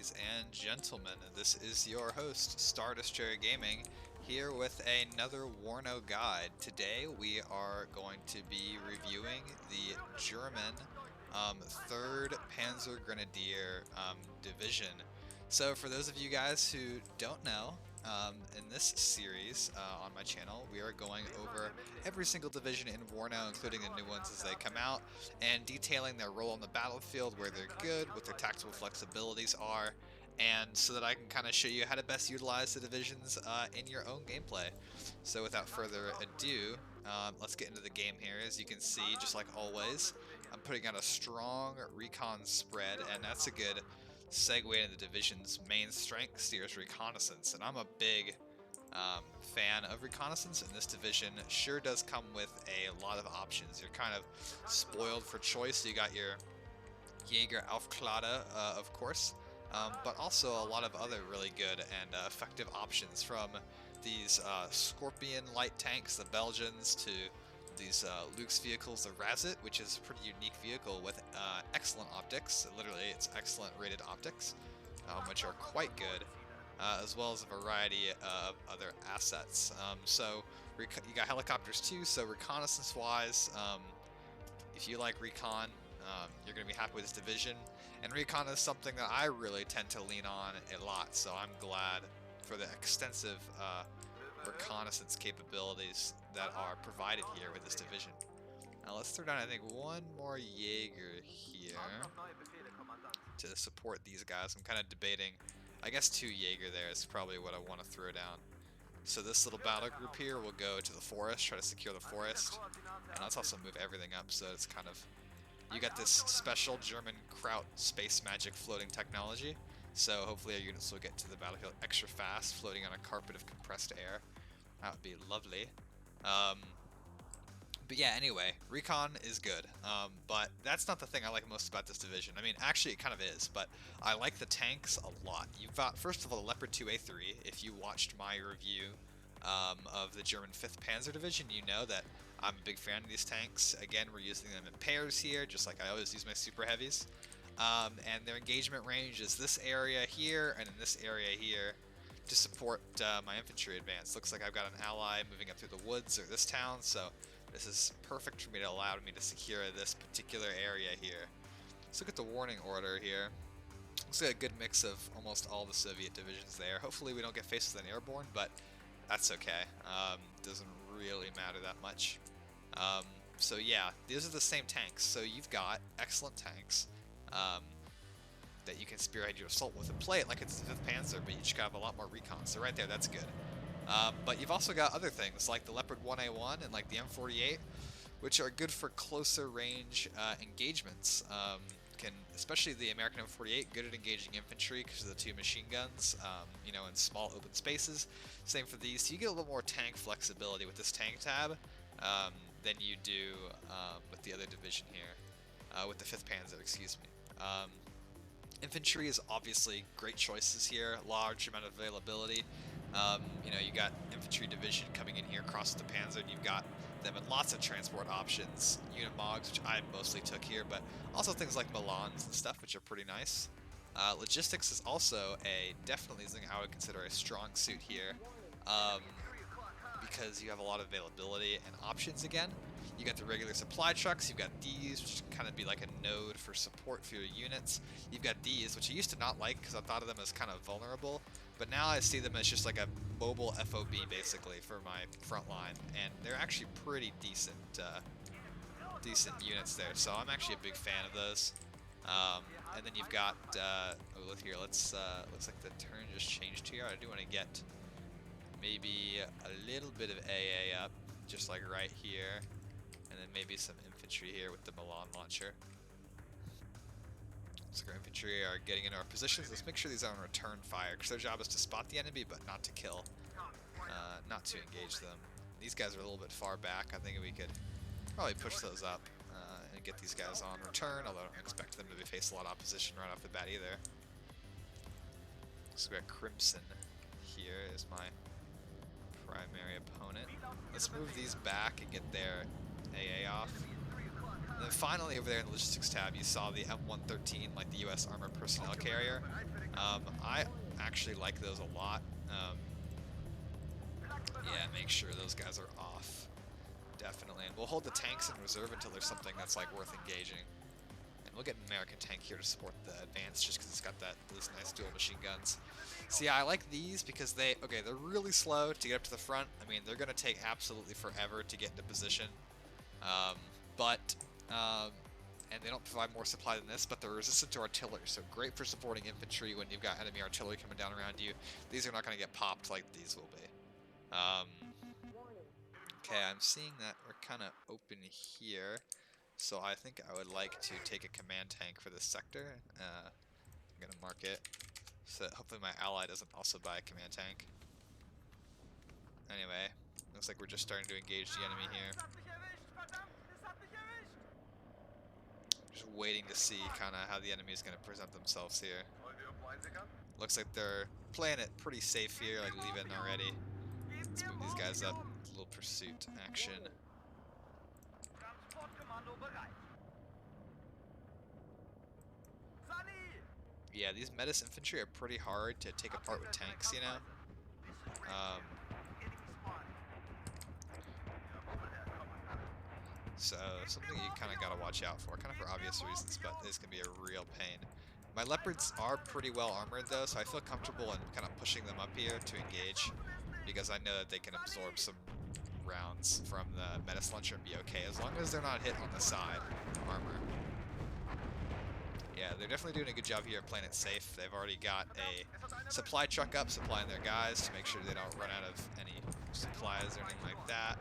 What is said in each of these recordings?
ladies and gentlemen. This is your host, Stardust Gaming, here with another Warno guide. Today we are going to be reviewing the German 3rd Panzergrenadier division. So for those of you guys who don't know, in this series on my channel, we are going over every single division in Warno, including the new ones as they come out, and detailing their role on the battlefield, where they're good, what their tactical flexibilities are, and so that I can kind of show you how to best utilize the divisions in your own gameplay. So without further ado, let's get into the game here. As you can see, just like always, I'm putting out a strong recon spread, and that's a good segue into the division's main strength, steers reconnaissance, and I'm a big fan of reconnaissance, and this division sure does come with a lot of options. You're kind of spoiled for choice. So you got your Jaeger Aufklade, of course, but also a lot of other really good and effective options, from these Scorpion light tanks, the Belgians, to these Luke's vehicles, the Razit, which is a pretty unique vehicle with excellent optics. Literally, it's excellent rated optics, which are quite good, as well as a variety of other assets. So you got helicopters too, so reconnaissance-wise, if you like recon, you're going to be happy with this division. And recon is something that I really tend to lean on a lot, so I'm glad for the extensive reconnaissance capabilities that are provided here with this division. Now let's throw down, I think, one more Jaeger here to support these guys. I'm kind of debating, I guess 2 Jaeger there is probably what I want to throw down. So this little battle group here will go to the forest, try to secure the forest, and let's also move everything up so it's kind of, you got this special German Kraut space magic floating technology, so hopefully our units will get to the battlefield extra fast, floating on a carpet of compressed air. That would be lovely. But yeah, anyway, recon is good, but that's not the thing I like most about this division. I mean, actually it kind of is, but I like the tanks a lot. You've got, first of all, the Leopard 2A3. If you watched my review of the German 5th Panzer Division, you know that I'm a big fan of these tanks. Again, we're using them in pairs here, just like I always use my super heavies. And their engagement range is this area here and in this area here to support my infantry advance. Looks like I've got an ally moving up through the woods or this town, so this is perfect for me to allow me to secure this particular area here. Let's look at the warning order here. Looks like a good mix of almost all the Soviet divisions there. Hopefully we don't get faced with an airborne, but that's okay. Doesn't really matter that much. So yeah, these are the same tanks. So you've got excellent tanks that you can spearhead your assault with and play it like it's the 5th Panzer, but you just have a lot more recon. So right there, that's good. But you've also got other things like the Leopard 1A1 and like the M48, which are good for closer range engagements. Especially the American M48, good at engaging infantry because of the 2 machine guns, you know, in small open spaces. Same for these. So you get a little more tank flexibility with this tank tab than you do with the other division here, with the 5th Panzer, excuse me. Infantry is obviously great choices here, large amount of availability. You know, you got infantry division coming in here across the Panzer, and you've got them in lots of transport options, Unimogs, which I mostly took here, but also things like Milans and stuff, which are pretty nice. Logistics is also definitely something I would consider a strong suit here, because you have a lot of availability and options again. You got the regular supply trucks, you've got these, which kind of be like a node for support for your units. You've got these, which I used to not like because I thought of them as kind of vulnerable, but now I see them as just like a mobile FOB basically for my front line, and they're actually pretty decent units there, so I'm actually a big fan of those. And then you've got, look here, looks like the turn just changed here. I do want to get maybe a little bit of AA up, just like right here, and then maybe some infantry here with the Milan launcher. So our infantry are getting into our positions. Let's make sure these are on return fire, because their job is to spot the enemy, but not to kill, not to engage them. These guys are a little bit far back. I think we could probably push those up and get these guys on return, although I don't expect them to face a lot of opposition right off the bat either. So we got Crimson here is my primary opponent. Let's move these back and get their AA off. And then finally, over there in the logistics tab, you saw the M113, like the U.S. Armored Personnel Carrier. I actually like those a lot. Yeah, make sure those guys are off. Definitely. And we'll hold the tanks in reserve until there's something that's like worth engaging. And we'll get an American tank here to support the advance just because it's got those nice dual machine guns. So yeah, I like these because they're really slow to get up to the front. I mean, they're going to take absolutely forever to get into position. And they don't provide more supply than this, but they're resistant to artillery, so great for supporting infantry when you've got enemy artillery coming down around you. These are not going to get popped like these will be. Okay, I'm seeing that we're kind of open here, so I think I would like to take a command tank for this sector. I'm going to mark it, so that hopefully my ally doesn't also buy a command tank. Anyway, looks like we're just starting to engage the enemy here. Just waiting to see kind of how the enemy is going to present themselves here. Looks like they're playing it pretty safe here, like leaving already. Let's move these guys up. A little pursuit action. Yeah, these Metis infantry are pretty hard to take apart with tanks, you know? So, something you kind of got to watch out for, kind of for obvious reasons, but this can be a real pain. My Leopards are pretty well armored though, so I feel comfortable in kind of pushing them up here to engage, because I know that they can absorb some rounds from the Metis launcher and be okay, as long as they're not hit on the side armor. Yeah, they're definitely doing a good job here of playing it safe. They've already got a supply truck up, supplying their guys to make sure they don't run out of any supplies or anything like that.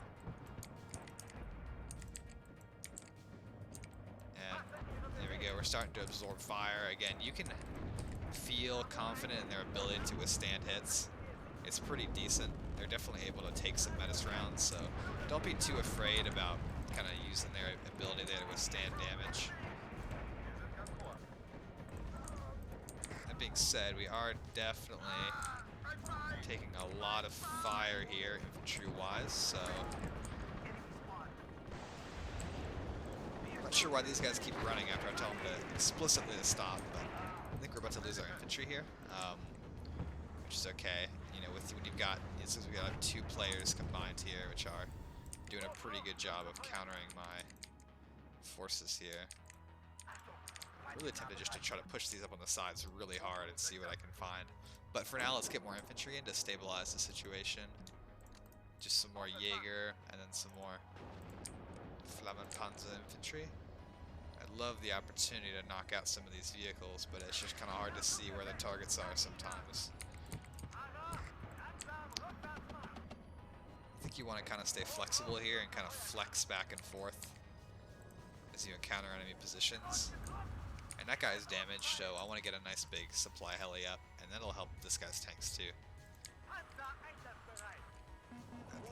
We're starting to absorb fire. Again, you can feel confident in their ability to withstand hits. It's pretty decent. They're definitely able to take some Metis rounds, so don't be too afraid about kind of using their ability there to withstand damage. That being said, we are definitely taking a lot of fire here, infantry-wise, so not sure why these guys keep running after I tell them to explicitly to stop, but I think we're about to lose our infantry here, which is okay. You know, when you've got, since we got 2 players combined here, which are doing a pretty good job of countering my forces here. I'm really tempted just to try to push these up on the sides really hard and see what I can find. But for now, let's get more infantry in to stabilize the situation. Just some more Jaeger, and then some more Flammenpanzer infantry. I'd love the opportunity to knock out some of these vehicles, but it's just kind of hard to see where the targets are sometimes. I think you want to kind of stay flexible here and kind of flex back and forth as you encounter enemy positions. And that guy's damaged, so I want to get a nice big supply heli up, and that'll help this guy's tanks too. I'd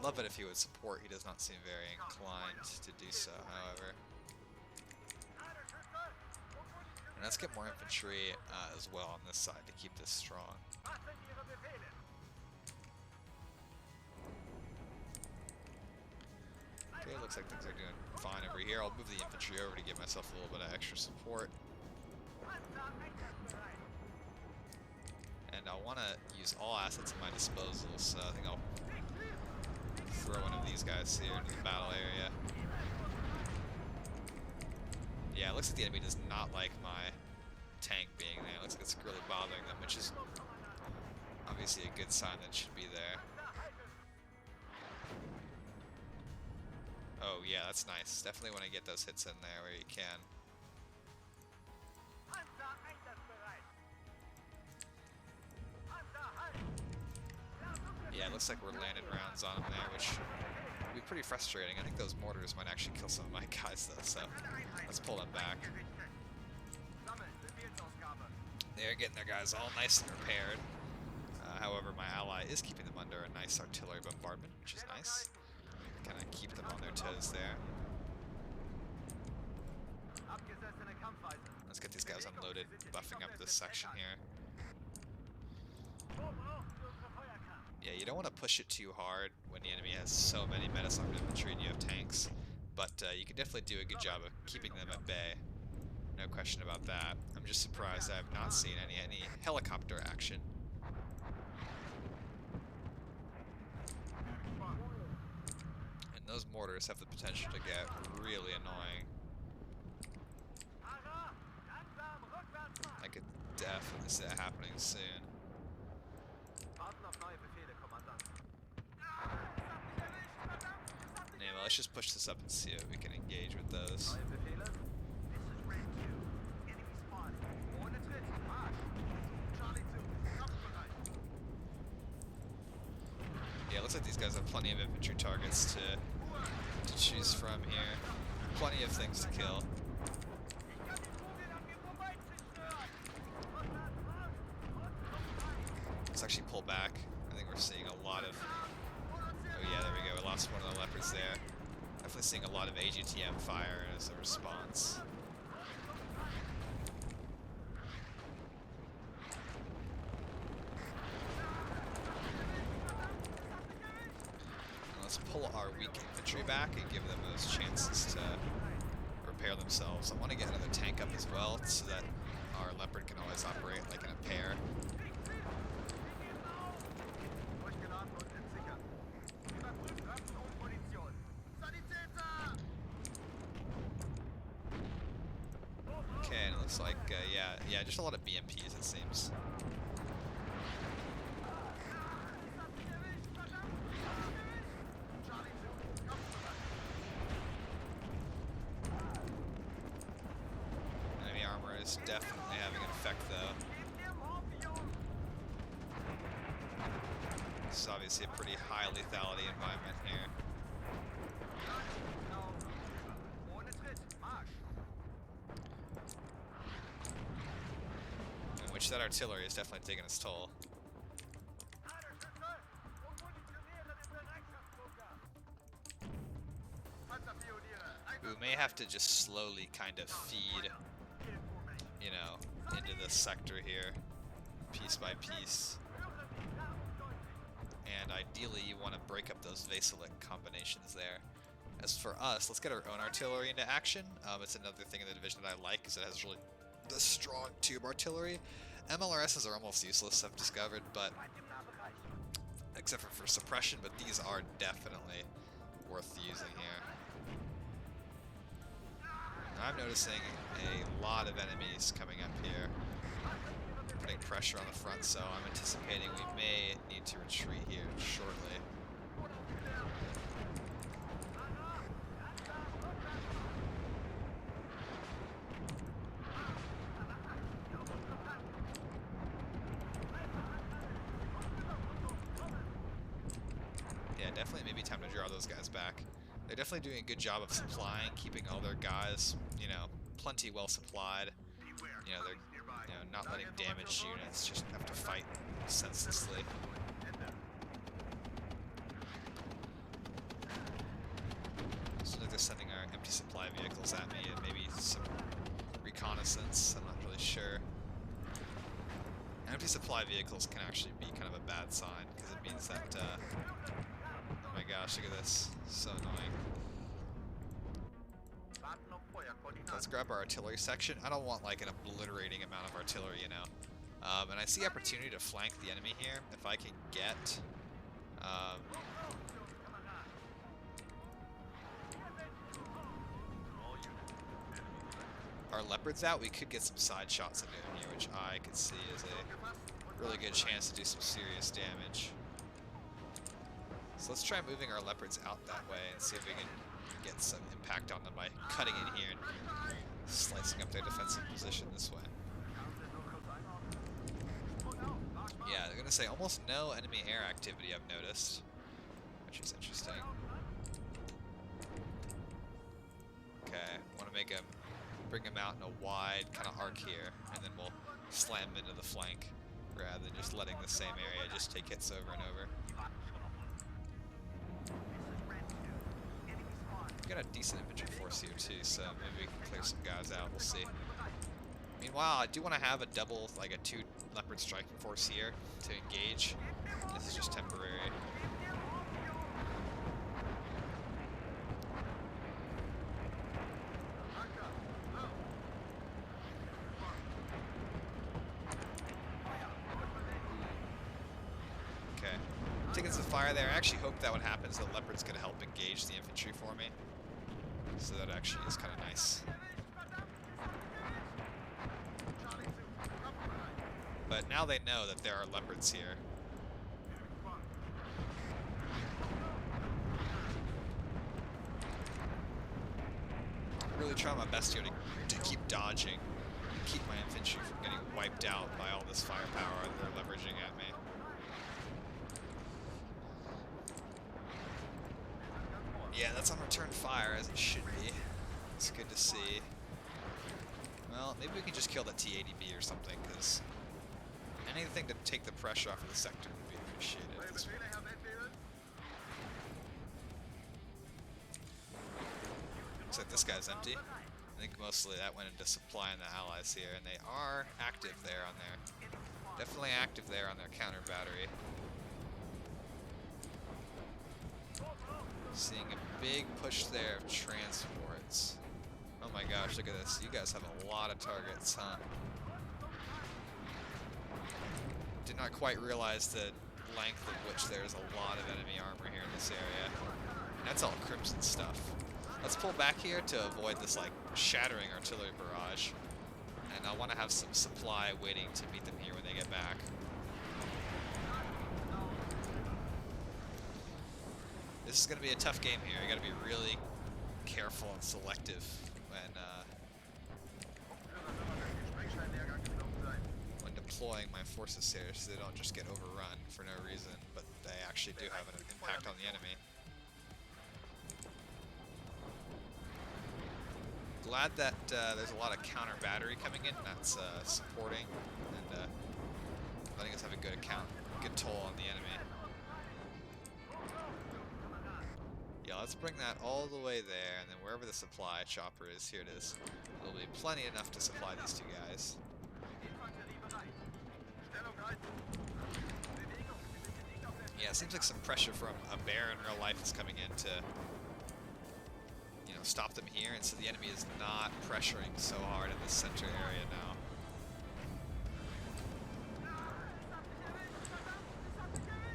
love it if he would support. He does not seem very inclined to do so, however. And let's get more infantry as well on this side to keep this strong. Okay, looks like things are doing fine over here. I'll move the infantry over to give myself a little bit of extra support. And I want to use all assets at my disposal, so I think I'll throw one of these guys here into the battle area. Yeah, it looks like the enemy does not like my tank being there. It looks like it's really bothering them, which is obviously a good sign that it should be there. Oh yeah, that's nice. Definitely want to get those hits in there where you can. Yeah, it looks like we're landing rounds on them there, which would be pretty frustrating. I think those mortars might actually kill some of my guys though, so let's pull them back. They're getting their guys all nice and repaired. However, my ally is keeping them under a nice artillery bombardment, which is nice. Kind of keep them on their toes there. Let's get these guys unloaded, buffing up this section here. Yeah, you don't want to push it too hard when the enemy has so many Metis armored infantry and you have tanks. but you can definitely do a good job of keeping them at bay. No question about that. I'm just surprised I have not seen any helicopter action. And those mortars have the potential to get really annoying. I could definitely see that happening soon. Anyway, let's just push this up and see if we can engage with those. Yeah, looks like these guys have plenty of infantry targets to choose from here. Plenty of things to kill. Let's actually pull back. I think we're seeing a lot of... Oh yeah, there we go. We lost one of the leopards there. Definitely seeing a lot of AGTM fire as a response. Let's pull our weak infantry back and give them those chances to repair themselves. I want to get another tank up as well so that our leopard can always operate like in a pair. Okay, and it looks like, yeah, just a lot of BMPs it seems. Enemy armor is definitely having an effect though. This is obviously a pretty high lethality environment here. In which that artillery is definitely taking its toll. We may have to just slowly kind of feed, you know, into this sector here, piece by piece. And ideally you want to break up those Vasilic combinations there. As for us, let's get our own artillery into action. It's another thing in the division that I like, is it has really the strong tube artillery. MLRSs are almost useless, I've discovered, but except for suppression, but these are definitely worth using here. I'm noticing a lot of enemies coming up here, putting pressure on the front, so I'm anticipating we may need to retreat here shortly. Yeah, definitely maybe time to draw those guys back. They're definitely doing a good job of supplying, keeping all their guys, you know, plenty well supplied. You know, they're, you know, not letting damaged units just have to fight senselessly. Looks like they're sending our empty supply vehicles at me and maybe some reconnaissance. I'm not really sure. Empty supply vehicles can actually be kind of a bad sign because it means that, oh my gosh, look at this. So annoying. Let's grab our artillery section. I don't want like an obliterating amount of artillery, you know. And I see opportunity to flank the enemy here. If I can get... our leopards out, we could get some side shots into him here, which I could see as a really good chance to do some serious damage. So let's try moving our leopards out that way and see if we can get some impact on them by cutting in here and slicing up their defensive position this way. Yeah, they're gonna say almost no enemy air activity I've noticed, which is interesting. Okay, want to make him, bring him out in a wide kind of arc here, and then we'll slam him into the flank rather than just letting the same area just take hits over and over. We got a decent infantry force here too, so maybe we can clear some guys out, we'll see. Meanwhile, I do want to have a double, like a 2 leopard striking force here to engage. This is just temporary. taking some fire there. I actually hope that would happen, so the leopard's going to help engage the infantry for me. So that actually is kind of nice. But now they know that there are leopards here. Really trying my best here to keep dodging, keep my infantry from getting wiped out by all this firepower they're leveraging at me. Yeah, that's on return fire, as it should be. It's good to see. Well, maybe we can just kill the T-80B or something, because anything to take the pressure off of the sector would be appreciated. Looks like this guy's empty. I think mostly that went into supplying the allies here, and they are active there on their... Definitely active there on their counter battery. Seeing a big push there of transports. Oh my gosh, look at this. You guys have a lot of targets, huh? Did not quite realize the length of which there's a lot of enemy armor here in this area. And that's all crimson stuff. Let's pull back here to avoid this like shattering artillery barrage. And I want to have some supply waiting to meet them here when they get back. This is going to be a tough game here. You got to be really careful and selective when deploying my forces here, so they don't just get overrun for no reason, but they actually do have an impact on the enemy. Glad that there's a lot of counter battery coming in. That's supporting and letting us have a good toll on the enemy. Yeah, let's bring that all the way there, and then wherever the supply chopper is, here it is. It'll be plenty enough to supply these two guys. Yeah, it seems like some pressure from a bear in real life is coming in to, you know, stop them here, and so the enemy is not pressuring so hard in the center area now.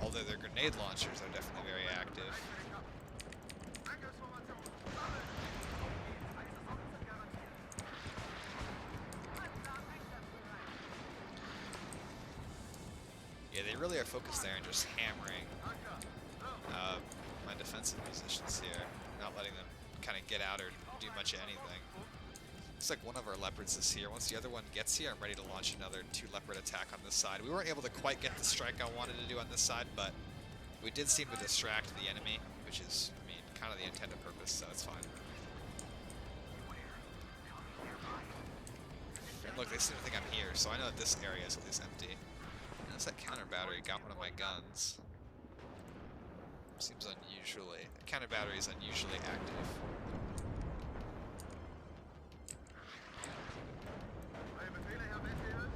Although their grenade launchers are definitely very active. Yeah, they really are focused there and just hammering my defensive positions here, not letting them kind of get out or do much of anything. Looks like one of our leopards is here. Once the other one gets here, I'm ready to launch another 2-leopard attack on this side. We weren't able to quite get the strike I wanted to do on this side, but we did seem to distract the enemy, which is, I mean, kind of the intended purpose, so it's fine. And look, they seem to think I'm here, so I know that this area is at least empty. Notice that counter battery got one of my guns. Seems unusually. Counter battery is unusually active.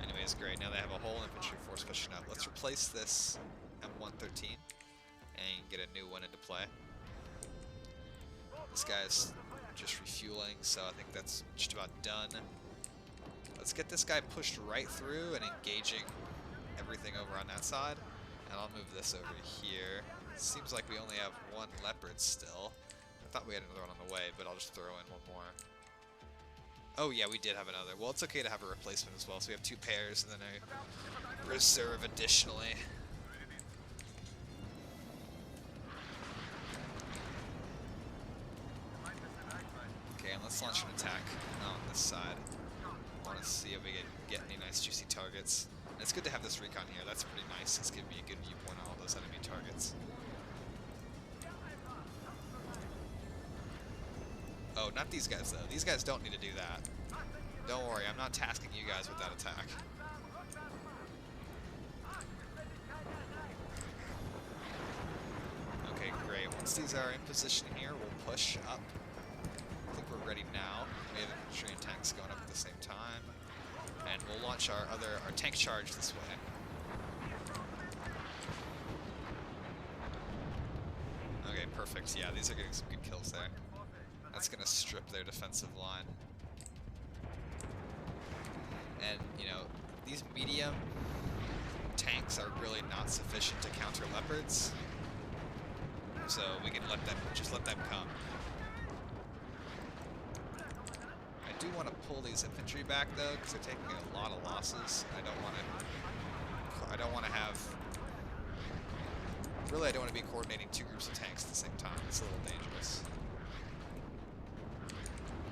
Anyways, great. Now they have a whole infantry force pushing up. Let's replace this M113 and get a new one into play. This guy's just refueling, so I think that's just about done. Let's get this guy pushed right through and engaging everything over on that side, and I'll move this over here. It seems like we only have one leopard still. I thought we had another one on the way, but I'll just throw in one more. Oh yeah, we did have another. Well, it's okay to have a replacement as well, so we have 2 pairs and then a reserve additionally. Okay, and let's launch an attack on this side. I want to see if we can get any nice juicy targets. And it's good to have this recon here. That's pretty nice. It's giving me a good viewpoint on all those enemy targets. Oh, not these guys though. These guys don't need to do that. Don't worry, I'm not tasking you guys with that attack. Okay, great. Once these are in position here, we'll push up. I think we're ready now. We have infantry and tanks going up at the same time. And we'll launch our tank charge this way. Okay, perfect. Yeah, these are getting some good kills there. That's gonna strip their defensive line. And, you know, these medium tanks are really not sufficient to counter leopards. so we can let them come. I do want to pull these infantry back though, because they're taking a lot of losses. I don't want to have. Really, I don't want to be coordinating two groups of tanks at the same time. It's a little dangerous.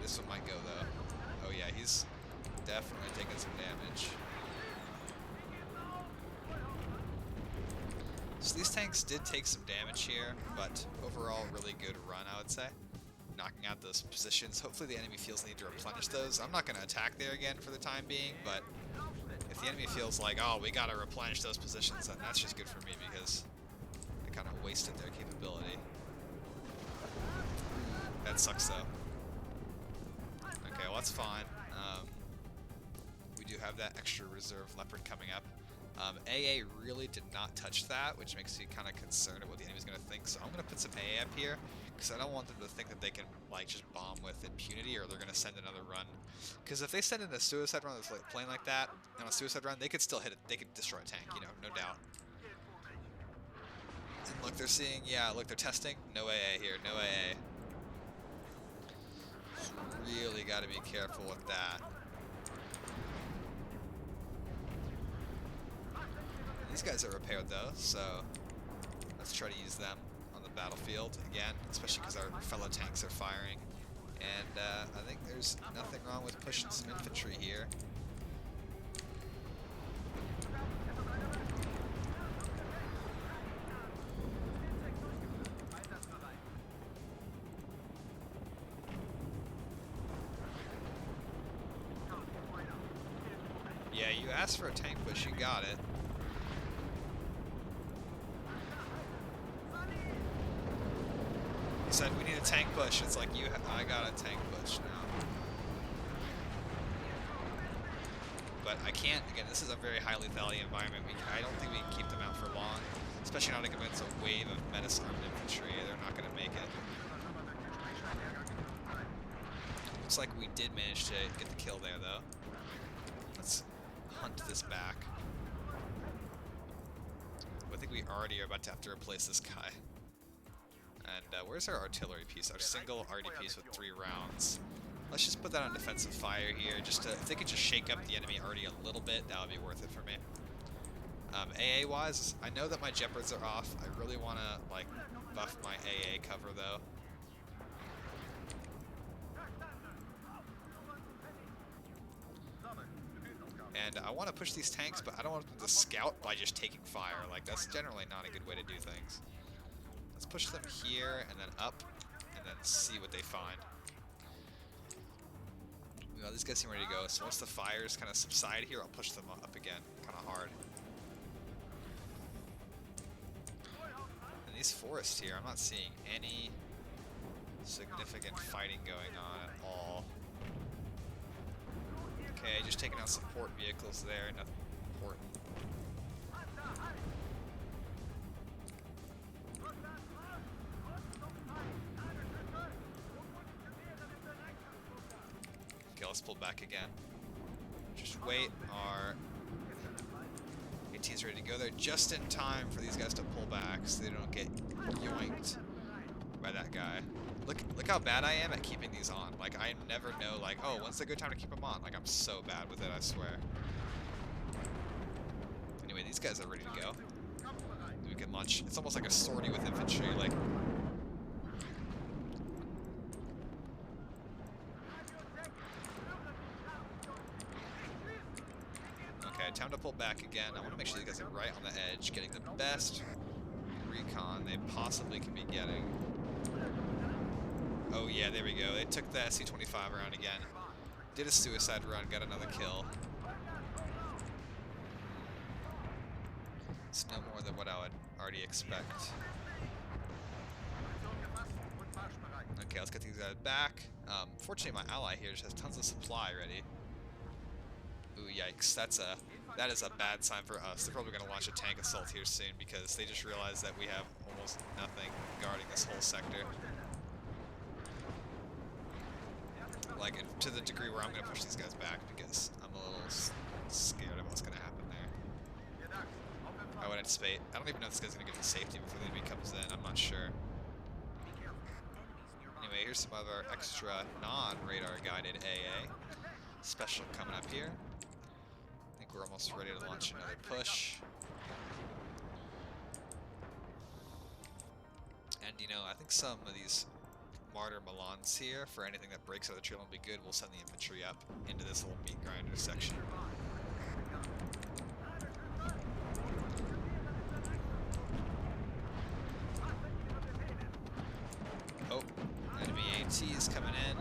This one might go though. Oh yeah, he's definitely taking some damage. So these tanks did take some damage here, but overall really good run, I would say. Knocking out those positions. Hopefully the enemy feels the need to replenish those. I'm not going to attack there again for the time being, but if the enemy feels like, oh, we got to replenish those positions, then that's just good for me because they kind of wasted their capability. That sucks though. Okay, well that's fine. We do have that extra reserve Leopard coming up. AA really did not touch that, which makes me kind of concerned of what the enemy's going to think. So I'm going to put some AA up here, because I don't want them to think that they can like just bomb with impunity, or they're going to send another run. Because if they send in a suicide run that's like playing like that, on a suicide run, they could still hit it. They could destroy a tank, you know, no doubt. And look, they're seeing, yeah, look, they're testing. No AA here, no AA. So really got to be careful with that. These guys are repaired though, so let's try to use them on the battlefield again, especially because our fellow tanks are firing. And I think there's nothing wrong with pushing some infantry here. Yeah, you asked for a tank push, you got it. You said we need a tank push. It's like I got a tank push now. But I can't. Again, this is a very high lethality environment. I don't think we can keep them out for long, especially not against a wave of menace armed infantry. They're not going to make it. Looks like we did manage to get the kill there, though. Let's hunt this back. I think we already are about to have to replace this guy. And where's our artillery piece? Our single arty piece with 3 rounds. Let's just put that on defensive fire here. Just to, if they could just shake up the enemy arty a little bit, that would be worth it for me. AA-wise, I know that my Jeopards are off. I really want to like buff my AA cover though. And I want to push these tanks, but I don't want them to scout by just taking fire. Like, that's generally not a good way to do things. Let's push them here, and then up, and then see what they find. You know, these guys seem ready to go, so once the fires kind of subside here, I'll push them up again, kind of hard. And these forests here, I'm not seeing any significant fighting going on at all. Okay, just taking out support vehicles there, nothing important. Okay, let's pull back again. Just wait, our AT's ready to go there just in time for these guys to pull back so they don't get yoinked by that guy. Look how bad I am at keeping these on. Like, I never know, like, oh, when's a good time to keep them on? Like, I'm so bad with it, I swear. Anyway, these guys are ready to go. We can launch. It's almost like a sortie with infantry, like. Okay, time to pull back again. I want to make sure these guys are right on the edge, getting the best recon they possibly can be getting. Oh yeah, there we go. They took the SC-25 around again. Did a suicide run, got another kill. It's no more than what I would already expect. Okay, let's get these guys back. Fortunately, my ally here just has tons of supply ready. Ooh, yikes. That is a bad sign for us. They're probably going to launch a tank assault here soon because they just realized that we have almost nothing guarding this whole sector. Like, to the degree where I'm going to push these guys back because I'm a little scared of what's going to happen there. I would anticipate. I don't even know if this guy's going to get to safety before the enemy comes in. I'm not sure. anyway, here's some other extra non-radar guided AA. Special coming up here. I think we're almost ready to launch another push. And you know, I think some of these Martyr Milans here, for anything that breaks out of the trail and be good, we'll send the infantry up into this little meat grinder section. Oh, enemy AT is coming in.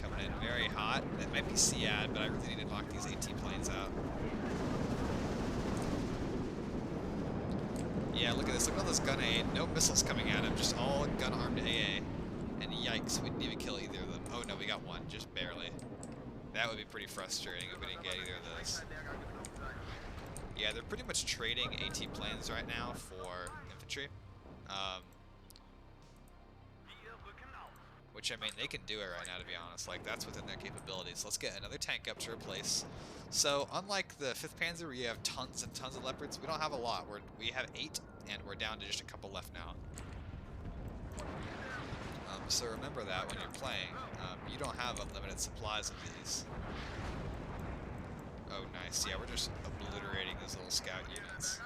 Coming in very hot. It might be SEAD, but I really need to knock these AT planes out. Yeah, look at this. Look at all this gun aid. No missiles coming at him. Just all gun-armed AA. And yikes, we didn't even kill either of them. Oh no, we got one. Just barely. That would be pretty frustrating if we didn't get either of those. Yeah, they're pretty much trading AT planes right now for infantry. Which, I mean, they can do it right now, to be honest. Like, that's within their capabilities. Let's get another tank up to replace. So, unlike the 5th Panzer, where you have tons and tons of Leopards, we don't have a lot. We have 8, and we're down to just a couple left now. So remember that when you're playing. You don't have unlimited supplies of these. Oh, nice. Yeah, we're just obliterating those little scout units.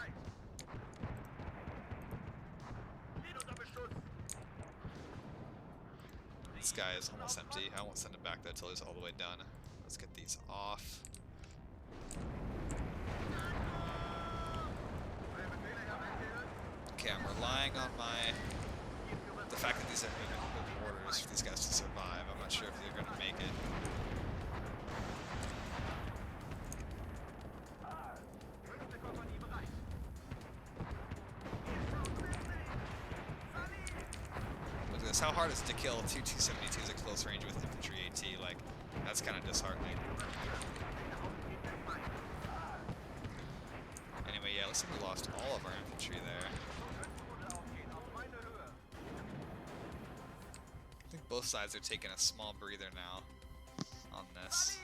This guy is almost empty. I won't send him back though until he's all the way done. Let's get these off. Okay, I'm relying on the fact that these are moving orders for these guys to survive. I'm not sure if they're going to make it. How hard is it to kill two T-72s at close range with infantry AT? Like, that's kind of disheartening. Anyway, yeah, looks like we lost all of our infantry there. I think both sides are taking a small breather now on this.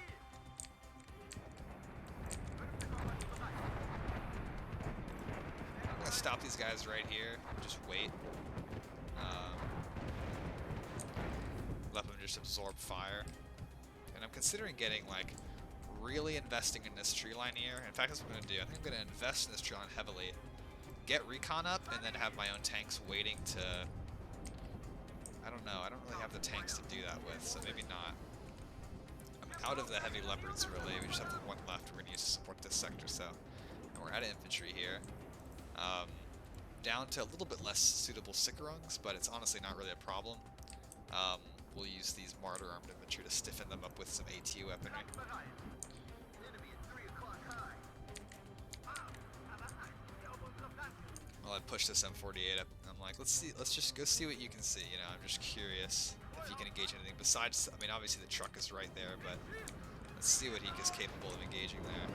I'm gonna stop these guys right here. Just wait. Let them just absorb fire. And I'm considering getting, like, really investing in this tree line here. In fact, that's what I'm going to do. I think I'm going to invest in this tree line heavily. Get recon up, and then have my own tanks waiting to... I don't know. I don't really have the tanks to do that with, so maybe not. I'm out of the heavy leopards, really. We just have the one left we're going to use to support this sector, so... And we're out of infantry here. Down to a little bit less suitable Sickerungs, but it's honestly not really a problem. We'll use these Martyr armed infantry to stiffen them up with some AT weaponry. Well, I pushed this M48 up, and I'm like, let's just go see what you can see, you know, I'm just curious if he can engage anything besides, I mean, obviously the truck is right there, but let's see what he is capable of engaging there.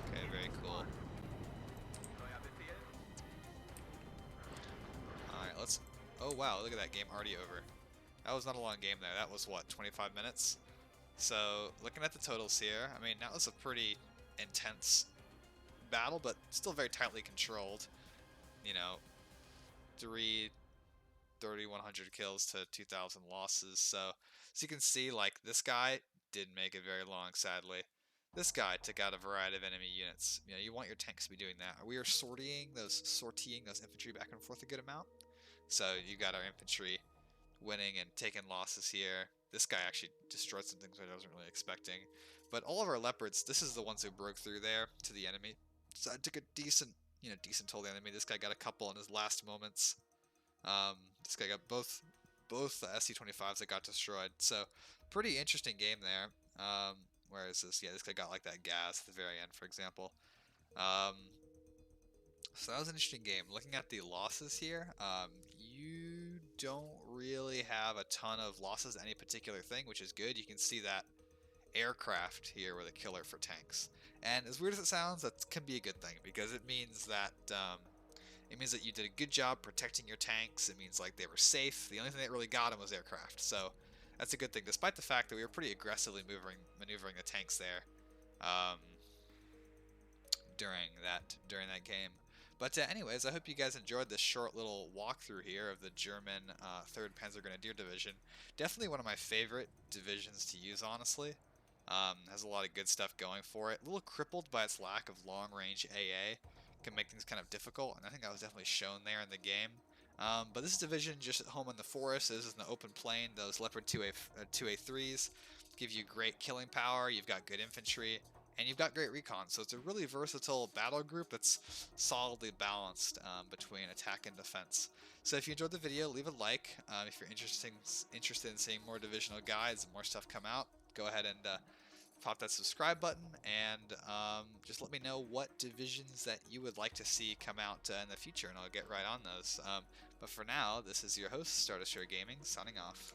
Okay, very cool. Let's... Oh wow, look at that game already over. That was not a long game there. That was, what, 25 minutes? So, looking at the totals here, I mean, that was a pretty intense battle, but still very tightly controlled. You know, 3,100 kills to 2,000 losses. So you can see, like, this guy didn't make it very long, sadly. This guy took out a variety of enemy units. You know, you want your tanks to be doing that. We are sortying those infantry back and forth a good amount. So you got our infantry winning and taking losses here. This guy actually destroyed some things I wasn't really expecting. But all of our leopards, this is the ones who broke through there to the enemy. So I took a decent toll of the enemy. This guy got a couple in his last moments. This guy got both SC-25s that got destroyed. So pretty interesting game there. Whereas this guy got like that gas at the very end, for example. So that was an interesting game. Looking at the losses here, you don't really have a ton of losses to any particular thing, which is good. You can see that aircraft here were the killer for tanks. And as weird as it sounds, that can be a good thing, because it means that you did a good job protecting your tanks. It means like they were safe. The only thing that really got them was aircraft. So that's a good thing, despite the fact that we were pretty aggressively maneuvering the tanks there during that game. But anyways, I hope you guys enjoyed this short little walkthrough here of the German 3rd Panzergrenadier Division. Definitely one of my favorite divisions to use, honestly. Has a lot of good stuff going for it. A little crippled by its lack of long-range AA. Can make things kind of difficult, and I think that was definitely shown there in the game. But this division just at home in the forest, this is in the open plain. Those Leopard 2A3s give you great killing power, you've got good infantry, and you've got great recon. So it's a really versatile battle group that's solidly balanced between attack and defense. So if you enjoyed the video, leave a like. If you're interested in seeing more divisional guides and more stuff come out, go ahead and pop that subscribe button, and just let me know what divisions that you would like to see come out in the future, and I'll get right on those. But for now, this is your host, Stardust Gaming, signing off.